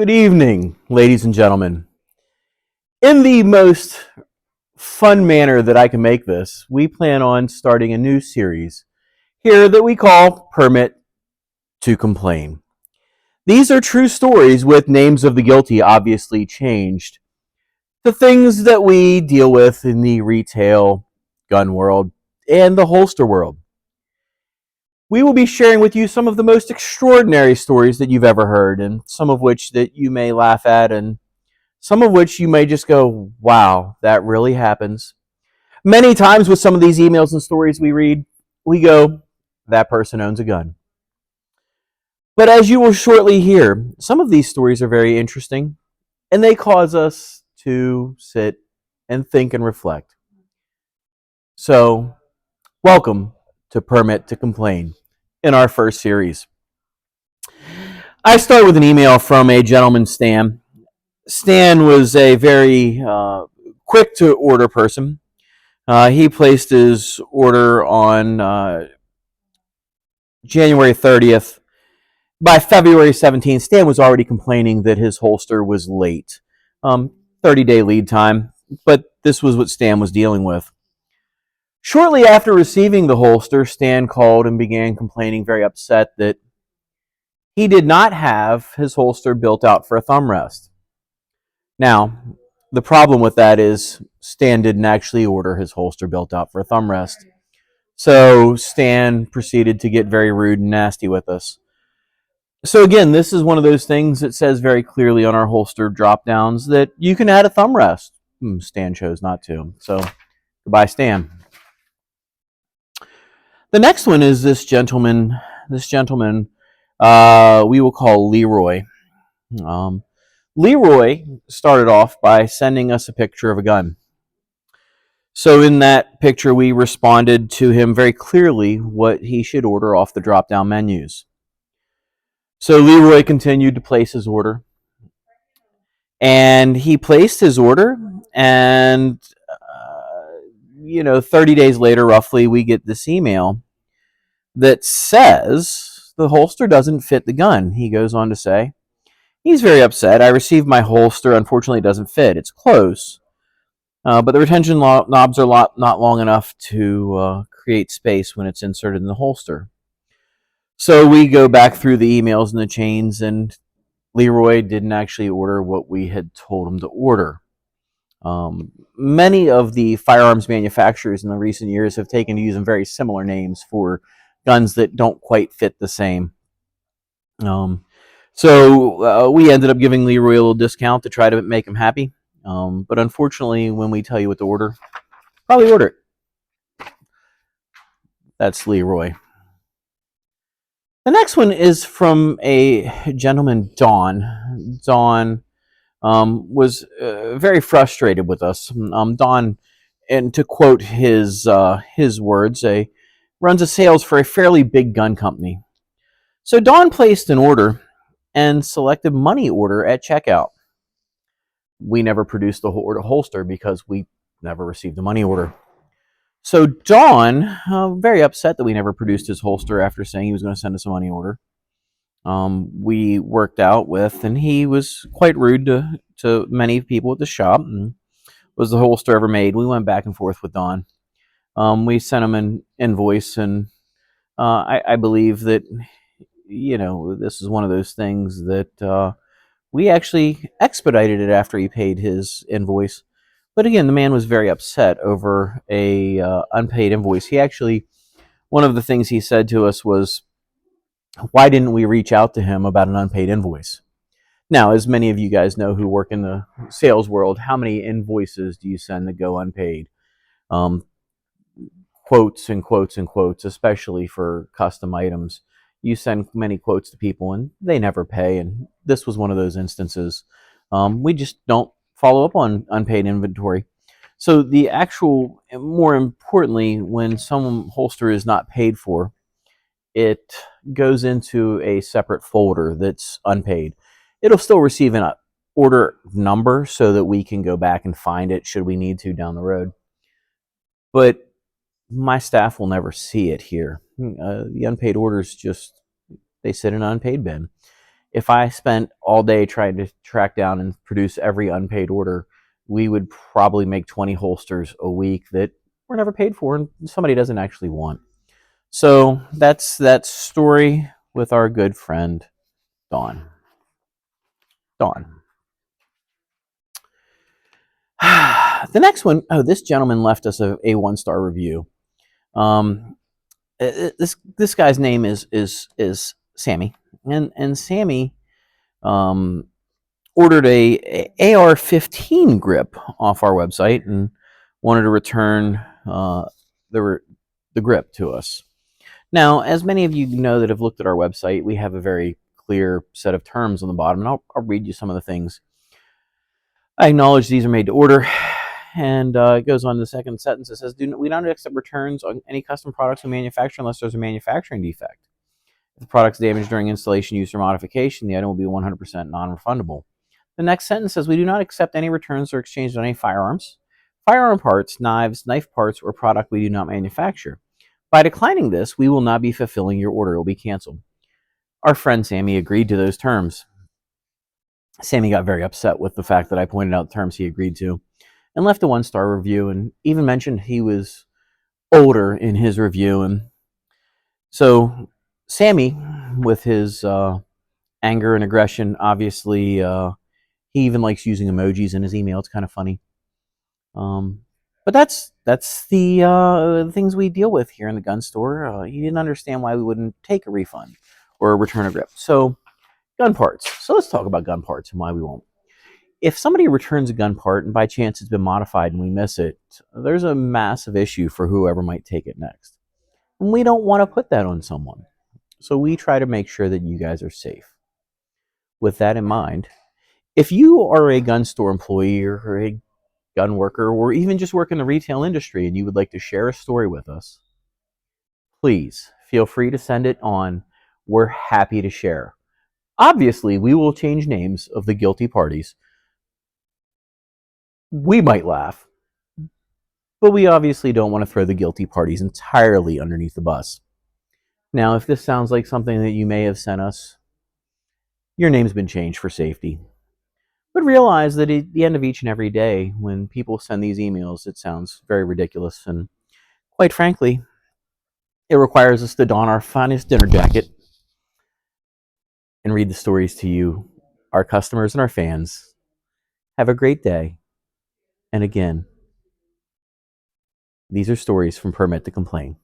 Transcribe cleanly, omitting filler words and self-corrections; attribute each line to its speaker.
Speaker 1: Good evening, ladies and gentlemen. In the most fun manner that I can make this, we plan on starting a new series here that we call Permit to Complain. These are true stories with names of the guilty obviously changed. The things that we deal with in the retail, gun world, and the holster world. We will be sharing with you some of the most extraordinary stories that you've ever heard, and some of which that you may laugh at, and some of which you may just go, wow, that really happens. Many times with some of these emails and stories we read, we go, that person owns a gun. But as you will shortly hear, some of these stories are very interesting, and they cause us to sit and think and reflect. So, welcome to Permit to Complain in our first series. I start with an email from a gentleman, Stan. Stan was a very quick to order person. He placed his order on January 30th. By February 17th, Stan was already complaining that his holster was late. 30-day lead time, but this was what Stan was dealing with. Shortly after receiving the holster, Stan called and began complaining, very upset that he did not have his holster built out for a thumb rest. Now, the problem with that is Stan didn't actually order his holster built out for a thumb rest. So Stan proceeded to get very rude and nasty with us. So again, this is one of those things that says very clearly on our holster drop downs that you can add a thumb rest. Stan chose not to. So goodbye, Stan. The next one is this gentleman. We will call Leroy. Leroy started off by sending us a picture of a gun. So in that picture, we responded to him very clearly what he should order off the drop-down menus. So Leroy continued to place his order. And he placed his order, and 30 days later, roughly, we get this email that says the holster doesn't fit the gun. He goes on to say, he's very upset. I received my holster. Unfortunately, it doesn't fit. It's close. But the retention knobs are not long enough to create space when it's inserted in the holster. So we go back through the emails and the chains, and Leroy didn't actually order what we had told him to order. Many of the firearms manufacturers in the recent years have taken to using very similar names for guns that don't quite fit the same. So we ended up giving Leroy a little discount to try to make him happy. But unfortunately, when we tell you what to order, probably order it. That's Leroy. The next one is from a gentleman, Don. Don was very frustrated with us. Don, and to quote his words, runs a sales for a fairly big gun company. So Don placed an order and selected money order at checkout. We never produced the holster because we never received the money order. So Don, very upset that we never produced his holster after saying he was going to send us a money order. We worked out with, and he was quite rude to many people at the shop. And was the holster ever made? We went back and forth with Don. We sent him an invoice, and I believe that, this is one of those things that we actually expedited it after he paid his invoice. But again, the man was very upset over a unpaid invoice. He actually, one of the things he said to us was, why didn't we reach out to him about an unpaid invoice? Now, as many of you guys know who work in the sales world, how many invoices do you send that go unpaid? Quotes and quotes and quotes, especially for custom items. You send many quotes to people and they never pay, and this was one of those instances. We just don't follow up on unpaid inventory. So the actual, more importantly, when some holster is not paid for, it goes into a separate folder that's unpaid. It'll still receive an order number so that we can go back and find it should we need to down the road. But my staff will never see it here. The unpaid orders they sit in an unpaid bin. If I spent all day trying to track down and produce every unpaid order, we would probably make 20 holsters a week that were never paid for and somebody doesn't actually want. So that's that story with our good friend Dawn. Dawn. The next one, oh, this gentleman left us a 1-star review. This guy's name is Sammy, and Sammy ordered a AR-15 grip off our website and wanted to return the grip to us. Now, as many of you know that have looked at our website, we have a very clear set of terms on the bottom, and I'll read you some of the things. I acknowledge these are made to order, and it goes on to the second sentence. It says, we don't accept returns on any custom products we manufacture unless there's a manufacturing defect. If the product's damaged during installation, use, or modification, the item will be 100% non-refundable. The next sentence says, we do not accept any returns or exchanges on any firearms, firearm parts, knives, knife parts, or product we do not manufacture. By declining this, we will not be fulfilling your order. It will be canceled. Our friend Sammy agreed to those terms. Sammy got very upset with the fact that I pointed out the terms he agreed to and left a 1-star review and even mentioned he was older in his review. And so Sammy, with his anger and aggression, obviously he even likes using emojis in his email. It's kind of funny. But that's the things we deal with here in the gun store. He didn't understand why we wouldn't take a refund or return a grip. So gun parts. So let's talk about gun parts and why we won't. If somebody returns a gun part and by chance it's been modified and we miss it, there's a massive issue for whoever might take it next. And we don't want to put that on someone. So we try to make sure that you guys are safe. With that in mind, if you are a gun store employee or a gun worker or even just work in the retail industry and you would like to share a story with us, please feel free to send it on. We're happy to share. Obviously, we will change names of the guilty parties. We might laugh, but we obviously don't want to throw the guilty parties entirely underneath the bus. Now, if this sounds like something that you may have sent us, your name's been changed for safety. But realize that at the end of each and every day, when people send these emails, it sounds very ridiculous. And quite frankly, it requires us to don our finest dinner jacket and read the stories to you, our customers and our fans. Have a great day. And again, these are stories from Permit to Complain.